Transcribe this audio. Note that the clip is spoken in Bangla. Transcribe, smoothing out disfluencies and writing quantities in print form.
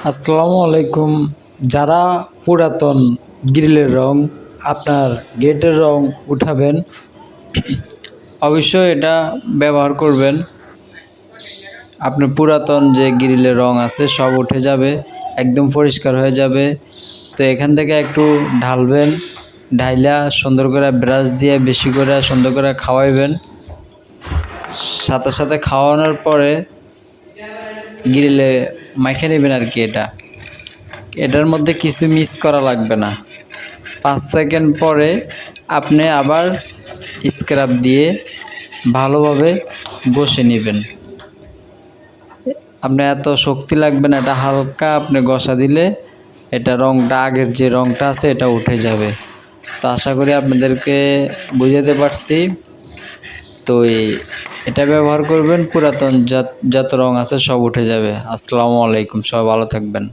আসসালামু আলাইকুম। যারা পুরাতন গ্রিলের রং আপনার গেটের রং উঠাবেন, অবশ্যই এটা ব্যবহার করবেন। আপনার পুরাতন যে গ্রিলের রং আছে সব উঠে যাবে, একদম পরিষ্কার হয়ে যাবে। তো এখান থেকে একটু ঢালবেন, ঢাইলা সুন্দর করে ব্রাশ দিয়ে বেশি করে সুন্দর করে খাওয়াইবেন। সাথে সাথে খাওয়ানোর পরে গ্রিলে মাইখে নেবেন আর কি। এটার মধ্যে কিছু মিক্স করা লাগবে না। 5 সেকেন্ড পরে আপনি আবার স্ক্রাব দিয়ে ভালোভাবে ঘষে নেবেন। আপনার এত শক্তি লাগবে না, এটা হালকা আপনি ঘষা দিলে এটা রংটা, আগের যে রংটা আছে এটা উঠে যাবে। তো আশা করি আপনাদেরকে বুঝাতে পারছি। তো এটা ব্যবহার করবেন, পুরাতন যত রং আছে সব উঠে যাবে। আসসালামু আলাইকুম, সবাই ভালো থাকবেন।